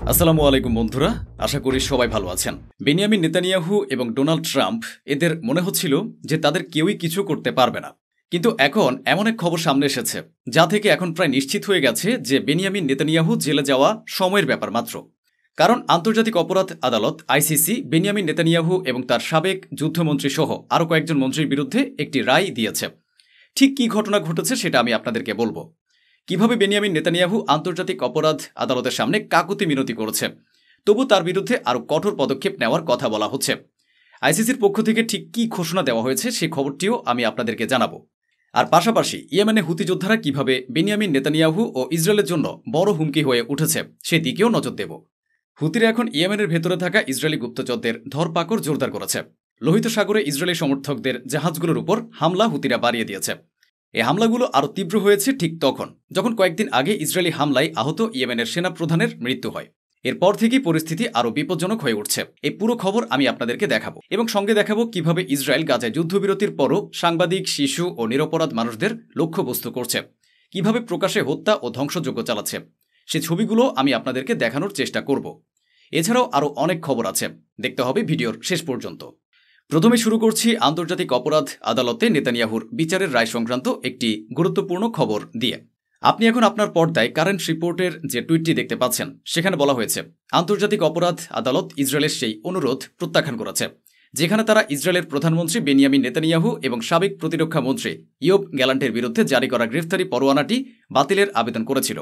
আসসালামু আলাইকুম বন্ধুরা, আশা করি সবাই ভালো আছেন। বেনিয়ামিন নেতানিয়াহু এবং ডোনাল্ড ট্রাম্প এদের মনে হচ্ছিল যে তাদের কেউই কিছু করতে পারবে না, কিন্তু এখন এমন এক খবর সামনে এসেছে যা থেকে এখন প্রায় নিশ্চিত হয়ে গেছে যে বেনিয়ামিন নেতানিয়াহু জেলে যাওয়া সময়ের ব্যাপার মাত্র। কারণ আন্তর্জাতিক অপরাধ আদালত আইসিসি বেনিয়ামিন নেতানিয়াহু এবং তার সাবেক যুদ্ধমন্ত্রী সহ আরও কয়েকজন মন্ত্রীর বিরুদ্ধে একটি রায় দিয়েছে। ঠিক কী ঘটনা ঘটেছে সেটা আমি আপনাদেরকে বলবো। কিভাবে বেনিয়ামিন নেতানিয়াহু আন্তর্জাতিক অপরাধ আদালতের সামনে কাকুতি মিনতি করেছে, তবু তার বিরুদ্ধে আরও কঠোর পদক্ষেপ নেওয়ার কথা বলা হচ্ছে। আইসিসির পক্ষ থেকে ঠিক কী ঘোষণা দেওয়া হয়েছে সেই খবরটিও আমি আপনাদেরকে জানাবো। আর পাশাপাশি ইয়েমেনে হুতি যোদ্ধারা কিভাবে বেনিয়ামিন নেতানিয়াহু ও ইসরায়েলের জন্য বড় হুমকি হয়ে উঠেছে সেদিকেও নজর দেব। হুতিরা এখন ইয়েমেনের ভেতরে থাকা ইসরায়েলি গুপ্তচরদের ধরপাকড় জোরদার করেছে। লোহিত সাগরে ইসরায়েলি সমর্থকদের জাহাজগুলোর উপর হামলা হুতিরা বাড়িয়ে দিয়েছে। এই হামলাগুলো আরও তীব্র হয়েছে ঠিক তখন যখন কয়েকদিন আগে ইসরায়েলি হামলায় আহত ইয়েমেনের সেনাপ্রধানের মৃত্যু হয়। এরপর থেকেই পরিস্থিতি আরও বিপজ্জনক হয়ে উঠছে। এই পুরো খবর আমি আপনাদেরকে দেখাবো এবং সঙ্গে দেখাবো কিভাবে ইসরায়েল গাজায় যুদ্ধবিরতির পরও সাংবাদিক, শিশু ও নিরপরাধ মানুষদের লক্ষ্যবস্তু করছে, কিভাবে প্রকাশ্যে হত্যা ও ধ্বংসযজ্ঞ চালাচ্ছে। সে ছবিগুলো আমি আপনাদেরকে দেখানোর চেষ্টা করব। এছাড়াও আরও অনেক খবর আছে, দেখতে হবে ভিডিওর শেষ পর্যন্ত। প্রথমে শুরু করছি আন্তর্জাতিক অপরাধ আদালতে নেতানিয়াহুর বিচারের রায় সংক্রান্ত একটি গুরুত্বপূর্ণ খবর দিয়ে। আপনি এখন আপনার পর্দায় কারেন্ট রিপোর্টের যে টুইটটি দেখতে পাচ্ছেন, সেখানে বলা হয়েছে আন্তর্জাতিক অপরাধ আদালত ইসরায়েলের সেই অনুরোধ প্রত্যাখ্যান করেছে যেখানে তারা ইসরায়েলের প্রধানমন্ত্রী বেনিয়ামিন নেতানিয়াহু এবং সাবেক প্রতিরক্ষা মন্ত্রী ইয়োব গ্যালান্টের বিরুদ্ধে জারি করা গ্রেফতারি পরোয়ানাটি বাতিলের আবেদন করেছিল।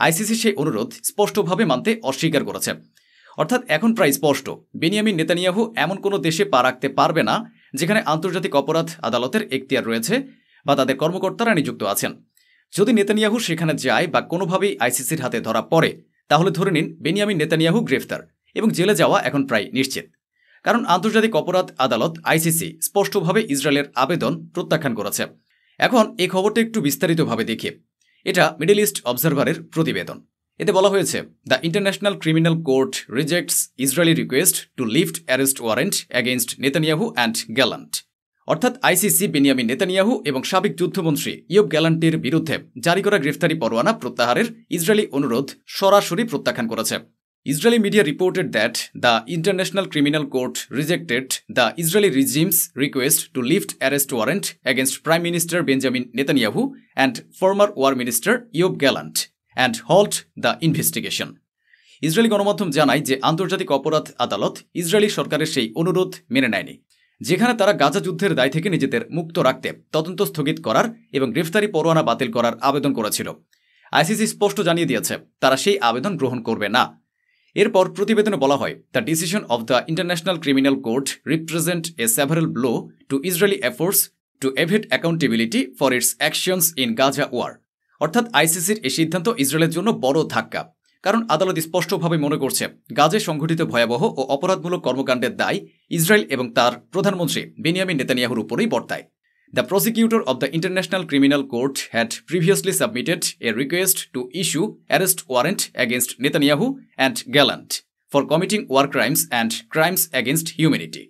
আইসিসি সেই অনুরোধ স্পষ্টভাবে মানতে অস্বীকার করেছে। অর্থাৎ এখন প্রায় স্পষ্ট বেনিয়ামিন নেতানিয়াহু এমন কোনো দেশে পা রাখতে পারবে না যেখানে আন্তর্জাতিক অপরাধ আদালতের এখতিয়ার রয়েছে বা তাদের কর্মকর্তারা নিযুক্ত আছেন। যদি নেতানিয়াহু সেখানে যায় বা কোনোভাবেই আইসিসির হাতে ধরা পড়ে, তাহলে ধরে নিন বেনিয়ামিন নেতানিয়াহু গ্রেফতার এবং জেলে যাওয়া এখন প্রায় নিশ্চিত। কারণ আন্তর্জাতিক অপরাধ আদালত আইসিসি স্পষ্টভাবে ইসরায়েলের আবেদন প্রত্যাখ্যান করেছে। এখন এই খবরটা একটু বিস্তারিতভাবে দেখি। এটা মিডল ইস্ট অবজারভারের প্রতিবেদন। এতে বলা হয়েছে, the international criminal court rejects Israeli request to lift arrest warrant against Netanyahu and gallant. অর্থাৎ আইসিসি বেনিয়ামিন নেতানিয়াহু এবং সাবেক যুদ্ধমন্ত্রী ইয়োব গ্যালান্টের বিরুদ্ধে জারি করা গ্রেফতারি পরোয়ানা প্রত্যাহারের ইসরায়েলি অনুরোধ সরাসরি প্রত্যাখ্যান করেছে। Israeli media reported that the international criminal court rejected the Israeli regime's request to lift arrest warrant against prime minister Benjamin Netanyahu and former war minister Yoav Gallant and halt the investigation. Israeli গণমাধ্যম জানায় যে আন্তর্জাতিক অপরাধ আদালত Israeli সরকারের সেই অনুরোধ মেনে নেয়নি, যেখানে তারা গাজা যুদ্ধের দায় থেকে নিজেদের মুক্ত রাখতে তদন্ত স্থগিত করার এবং গ্রেফতারি পরোয়ানা বাতিল করার আবেদন করেছিল। আইসিসি স্পষ্ট জানিয়ে দিয়েছে তারা সেই আবেদন গ্রহণ করবে না। এরপর প্রতিবেদনে বলা হয়, the decision of the international criminal court represent a several blow to Israeli efforts to evade accountability for its actions in Gaza war. অর্থাৎ আইসিসির এই সিদ্ধান্ত ইসরায়েলের জন্য বড় ধাক্কা, কারণ আদালত স্পষ্টভাবে মনে করছে গাজায় সংঘটিত ভয়াবহ ও অপরাধমূলক কর্মকাণ্ডের দায় ইসরায়েল এবং তার প্রধানমন্ত্রী বেনিয়ামিন নেতানিয়াহুর উপরেই বর্তায়। The prosecutor of the international criminal court had previously submitted a request to issue arrest warrant against Netanyahu and Gallant for committing war crimes and crimes against humanity.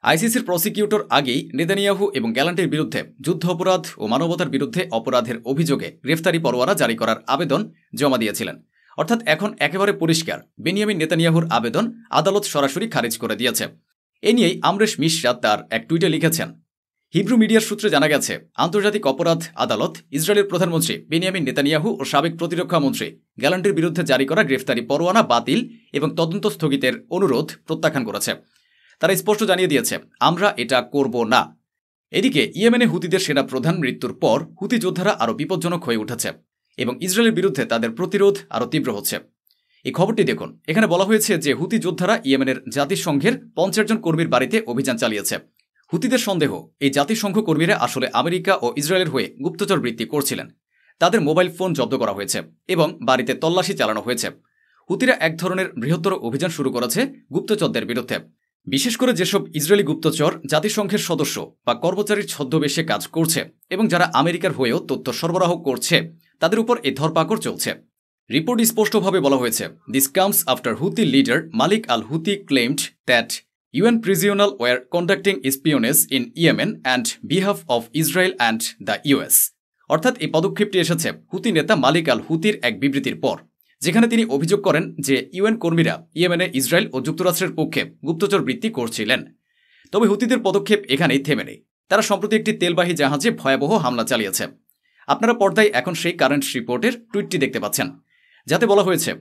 আইসিসির প্রসিকিউটর আগেই Netanyahu এবং গ্যালান্টের বিরুদ্ধে যুদ্ধ অপরাধ ও মানবতার বিরুদ্ধে অপরাধের অভিযোগে গ্রেফতারি পরোয়ানা জারি করার আবেদন জমা দিয়েছিলেন। অর্থাৎ এখন একেবারে পরিষ্কার বেনিয়ামিন নেতানিয়াহুর আবেদন আদালত সরাসরি খারিজ করে দিয়েছে। এ নিয়েই আমরেশ মিশ্রা তার এক টুইটে লিখেছেন, হিব্রু মিডিয়ার সূত্রে জানা গেছে আন্তর্জাতিক অপরাধ আদালত ইসরায়েলের প্রধানমন্ত্রী বেনিয়ামিন নেতানিয়াহু ও সাবেক প্রতিরক্ষা মন্ত্রী গ্যালান্টের বিরুদ্ধে জারি করা গ্রেফতারি পরোয়ানা বাতিল এবং তদন্ত স্থগিতের অনুরোধ প্রত্যাখ্যান করেছে। তারা স্পষ্ট জানিয়ে দিয়েছে, আমরা এটা করব না। এদিকে ইয়েমেনে হুতিদের সেনা প্রধান মৃত্যুর পর হুতি যোদ্ধারা আরও বিপজ্জনক হয়ে উঠেছে এবং ইসরায়েলের বিরুদ্ধে তাদের প্রতিরোধ আরও তীব্র হচ্ছে। এই খবরটি দেখুন। এখানে বলা হয়েছে যে হুতি যোদ্ধারা ইয়েমেনের জাতিসংঘের 50 জন কর্মীর বাড়িতে অভিযান চালিয়েছে। হুতিদের সন্দেহ এই জাতিসংঘ কর্মীরা আসলে আমেরিকা ও ইসরায়েলের হয়ে গুপ্তচর বৃত্তি করছিলেন। তাদের মোবাইল ফোন জব্দ করা হয়েছে এবং বাড়িতে তল্লাশি চালানো হয়েছে। হুতিরা এক ধরনের বৃহত্তর অভিযান শুরু করেছে গুপ্তচরদের বিরুদ্ধে। বিশেষ করে যেসব ইসরায়েলি গুপ্তচর জাতিসংঘের সদস্য বা কর্মচারীর ছদ্মবেশে কাজ করছে এবং যারা আমেরিকার হয়েও তথ্য সরবরাহ করছে, তাদের উপর এই ধরপাকড় চলছে। রিপোর্ট স্পষ্টভাবে বলা হয়েছে, this comes after Houthi leader Malik al Houthi claimed that UN personnel were conducting espionage in Yemen and behalf of Israel and the US. অর্থাৎ এই পদক্ষেপটি এসেছে হুতি নেতা মালিক আল হুতির এক বিবৃতির পর, যেখানে তিনি অভিযোগ করেন যে ইউএন কর্মীরা ইয়েমেনে ইসরায়েল ও যুক্তরাষ্ট্রের পক্ষে গুপ্তচর বৃত্তি করছিলেন। তবে হুতিদের পদক্ষেপ এখানেই থেমে নেই। তারা সম্প্রতি একটি তেলবাহী জাহাজে ভয়াবহ হামলা চালিয়েছে। আপনারা পর্দায় এখন সেই কারেন্ট রিপোর্টের টুইটটি দেখতে পাচ্ছেন, যাতে বলা হয়েছে,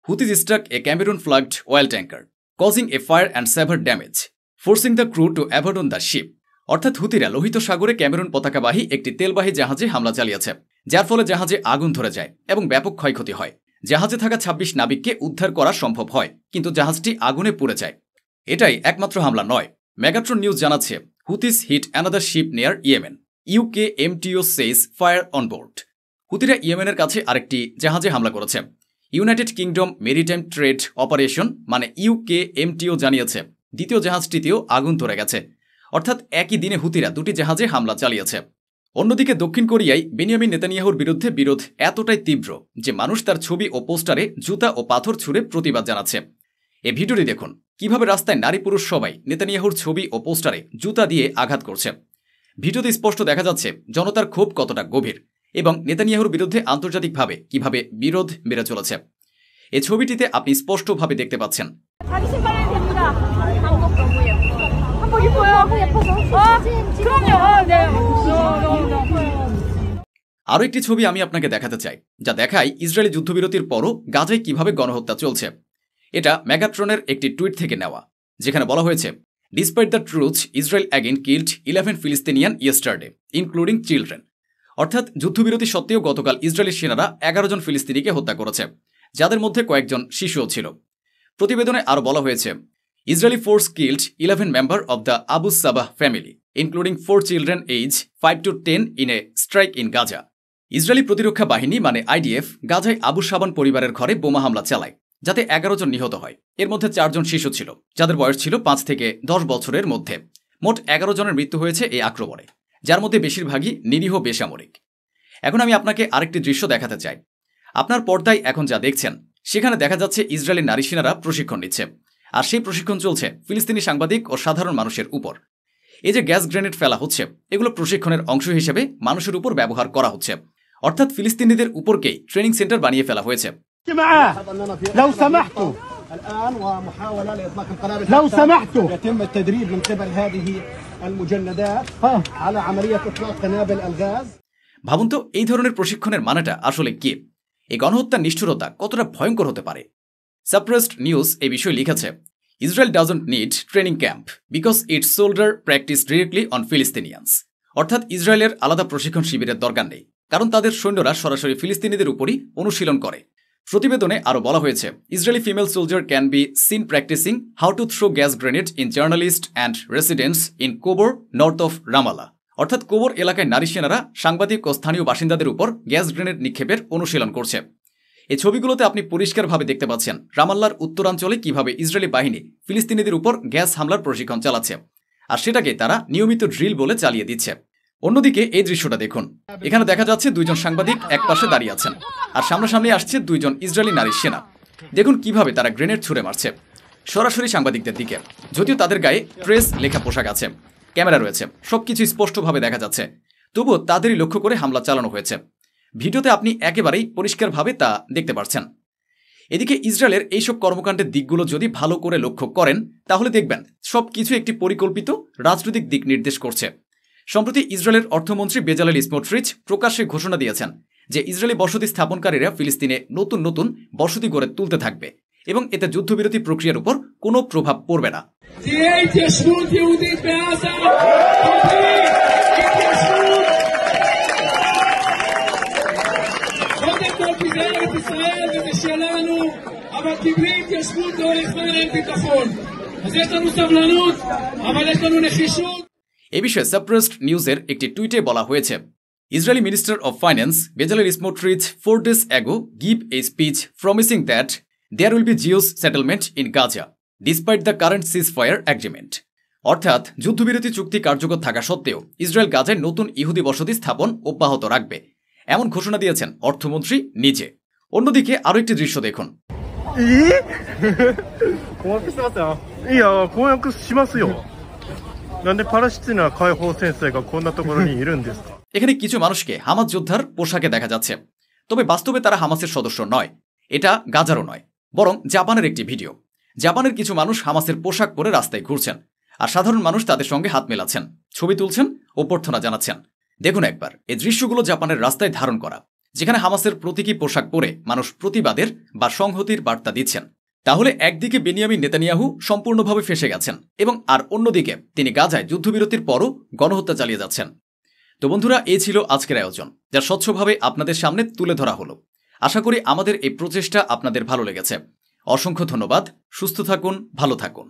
Houthis struck a Cameroon flagged oil tanker causing a fire and severe damage forcing the crew to abandon the ship. অর্থাৎ হুতিরা লোহিত সাগরে ক্যামেরুন পতাকাবাহী একটি তেলবাহী জাহাজে হামলা চালিয়েছে, যার ফলে জাহাজে আগুন ধরে যায় এবং ব্যাপক ক্ষয়ক্ষতি হয়। জাহাজে থাকা ২৬ নাবিককে উদ্ধার করা সম্ভব হয়, কিন্তু জাহাজটি আগুনে পুড়ে যায়। এটাই একমাত্র হামলা নয়। মেগাট্রন নিউজ জানাচ্ছে, Houthis hit another ship near Yemen, UK MTO says fire on board. হুতিরা ইয়েমেনের কাছে আরেকটি জাহাজে হামলা করেছে। United Kingdom maritime trade operation মানে ইউকে এমটিও জানিয়েছে দ্বিতীয় জাহাজটিতেও আগুন ধরে গেছে। অর্থাৎ একই দিনে হুতিরা দুটি জাহাজে হামলা চালিয়েছে। অন্যদিকে দক্ষিণ কোরিয়ায় বেনিয়ামিন নেতানিয়াহুর বিরুদ্ধে বিরোধ এতটাই তীব্র যে মানুষ তার ছবি ও পোস্টারে জুতা ও পাথর ছুঁড়ে প্রতিবাদ জানাচ্ছে। এই ভিডিওটি দেখুন, কিভাবে রাস্তায় নারী পুরুষ সবাই নেতানিয়াহুর ছবি ও পোস্টারে জুতা দিয়ে আঘাত করছে। ভিডিওতে স্পষ্ট দেখা যাচ্ছে জনতার ক্ষোভ কতটা গভীর এবং নেতানিয়াহুর বিরুদ্ধে আন্তর্জাতিকভাবে কিভাবে বিরোধ বেড়ে চলেছে। এই ছবিটিতে আপনি স্পষ্টভাবে দেখতে পাচ্ছেন। আরও একটি ছবি আমি আপনাকে দেখাতে চাই, যা দেখায় ইসরায়েলি যুদ্ধবিরতির পরও গাজায় কিভাবে গণহত্যা চলছে। এটা মেগাট্রনের একটি টুইট থেকে নেওয়া, যেখানে বলা হয়েছে, despite the truce Israel again killed 11 Palestinian yesterday including children. অর্থাৎ যুদ্ধবিরতি সত্ত্বেও গতকাল ইসরায়েলি সেনারা 11 জন ফিলিস্তিনিকে হত্যা করেছে, যাদের মধ্যে কয়েকজন শিশুও ছিল। প্রতিবেদনে আরও বলা হয়েছে, Israeli force killed 11 member of the Abu Sabah family including 4 children age 5 to 10 in a strike in Gaza. Israeli প্রতিরক্ষা বাহিনী মানে আইডিএফ গাজায় আবু সাবান পরিবারের ঘরে বোমা হামলা চালায়, যাতে 11 জন নিহত হয়। এর মধ্যে 4 জন শিশু ছিল, যাদের বয়স ছিল 5 থেকে 10 বছরের মধ্যে। মোট 11 জনের মৃত্যু হয়েছে এই আক্রমণে, যার মধ্যে বেশিরভাগই নিরীহ বেসামরিক। এখন আমি আপনাকে আরেকটি দৃশ্য দেখাতে চাই। আপনার পর্দায় এখন যা দেখছেন, সেখানে দেখা যাচ্ছে ইসরায়েলি নারী সেনারা প্রশিক্ষণ নিচ্ছে, আর সেই প্রশিক্ষণ চলছে ফিলিস্তিনি সাংবাদিক ও সাধারণ মানুষের উপর। এই যে গ্যাস গ্রেনেড ফেলা হচ্ছে, এগুলো প্রশিক্ষণের অংশ হিসেবে মানুষের উপর ব্যবহার করা হচ্ছে। অর্থাৎ ফিলিস্তিনিদের উপরকেই ট্রেনিং সেন্টার বানিয়ে ফেলা হয়েছে। الآن ومحاولة لإطلاق القنابل لو سمحتوا يتم التدريب من قبل هذه المجندات على عملية إطلاق قنابل الغاز। ভাবুন তো, এই ধরনের প্রশিক্ষণের মানেটা আসলে কি? এই গণহত্যার নিষ্ঠুরতা কতটা ভয়ঙ্কর হতে পারে? সাপ্রেসড নিউজ এই বিষয়ে লিখেছে, Israel doesn't need training camp because its soldier practice directly on Palestinians. অর্থাৎ ইসরায়েলের আলাদা প্রশিক্ষণ শিবিরের দরকার নেই, কারণ তাদের সৈন্যরা সরাসরি ফিলিস্তিনিদের উপরই অনুশীলন করে। প্রতিবেদনে আরও বলা হয়েছে, Israeli female soldier can be seen practicing how to throw gas grenade in journalist and residents in Kobar north of Ramallah. অর্থাৎ কোবর এলাকায় নারী সেনারা সাংবাদিক ও স্থানীয় বাসিন্দাদের উপর গ্যাস গ্রেনেড নিক্ষেপের অনুশীলন করছে। এই ছবিগুলোতে আপনি পরিষ্কারভাবে দেখতে পাচ্ছেন রামাল্লার উত্তরাঞ্চলে কিভাবে ইসরায়েলি বাহিনী ফিলিস্তিনিদের উপর গ্যাস হামলার প্রশিক্ষণ চালাচ্ছে, আর সেটাকে তারা নিয়মিত ড্রিল বলে চালিয়ে দিচ্ছে। অন্যদিকে এই দৃশ্যটা দেখুন, এখানে দেখা যাচ্ছে 2 জন সাংবাদিক এক পাশে দাঁড়িয়ে আছেন, আর সামনাসামনি আসছে 2 জন ইসরায়েলি নারী সেনা। দেখুন কিভাবে তারা গ্রেনেড ছুঁড়ে মারছে সরাসরি সাংবাদিকদের দিকে। যদিও তাদের গায়ে প্রেস লেখা পোশাক আছে, ক্যামেরা রয়েছে, সবকিছু স্পষ্টভাবে দেখা যাচ্ছে, তবুও তাদেরই লক্ষ্য করে হামলা চালানো হয়েছে। ভিডিওতে আপনি একেবারেই পরিষ্কারভাবে তা দেখতে পাচ্ছেন। এদিকে ইসরায়েলের এইসব কর্মকাণ্ডের দিকগুলো যদি ভালো করে লক্ষ্য করেন, তাহলে দেখবেন সবকিছু একটি পরিকল্পিত রাজনৈতিক দিক নির্দেশ করছে। সম্প্রতি ইসরায়েলের অর্থমন্ত্রী বেজালেল স্মোট্রিচ প্রকাশ্যে ঘোষণা দিয়েছেন যে ইসরায়েলি বসতি স্থাপনকারীরা ফিলিস্তিনে নতুন নতুন বসতি গড়ে তুলতে থাকবে এবং এতে যুদ্ধবিরতি প্রক্রিয়ার উপর কোনো প্রভাব পড়বে না। এ বিষয়ে সাপ্রেসড নিউজের একটি টুইটে বলা হয়েছে, Israeli minister of finance Bezalel Smotrich 4 days ago gave a speech promising that there will be Jews settlement in Gaza despite the current ceasefire agreement। অর্থাৎ যুদ্ধবিরতি চুক্তি কার্যকর থাকা সত্ত্বেও ইসরায়েল গাজায় নতুন ইহুদি বসতি স্থাপন অব্যাহত রাখবে, এমন ঘোষণা দিয়েছেন অর্থমন্ত্রী নিজে। অন্যদিকে আরও একটি দৃশ্য দেখুন। 困惑してますよ。いや、困惑しますよ。なんでパレスチナ解放戦争がこんなところにいるんですか এখানে কিছু মানুষকে হামাস যোদ্ধার পোশাকে দেখা যাচ্ছে, তবে বাস্তবে তারা হামাসের সদস্য নয়। এটা গাজারও নয়, বরং জাপানের একটি ভিডিও। জাপানের কিছু মানুষ হামাসের পোশাক পরে রাস্তায় ঘুরছেন, আর সাধারণ মানুষ তাদের সঙ্গে হাত মেলাচ্ছেন, ছবি তুলছেন, অভ্যর্থনা জানাচ্ছেন। দেখুন একবার এই দৃশ্যগুলো জাপানের রাস্তায় ধারণ করা, যেখানে হামাসের প্রতীকী পোশাক পরে মানুষ প্রতিবাদের বা সংহতির বার্তা দিচ্ছেন। তাহলে একদিকে বেনিয়ামিন নেতানিয়াহু সম্পূর্ণভাবে ফেঁসে গেছেন, এবং আর অন্যদিকে তিনি গাজায় যুদ্ধবিরতির পরও গণহত্যা চালিয়ে যাচ্ছেন। তো বন্ধুরা, এই ছিল আজকের আয়োজন, যা স্বচ্ছভাবে আপনাদের সামনে তুলে ধরা হলো। আশা করি আমাদের এই প্রচেষ্টা আপনাদের ভালো লেগেছে। অসংখ্য ধন্যবাদ। সুস্থ থাকুন, ভালো থাকুন।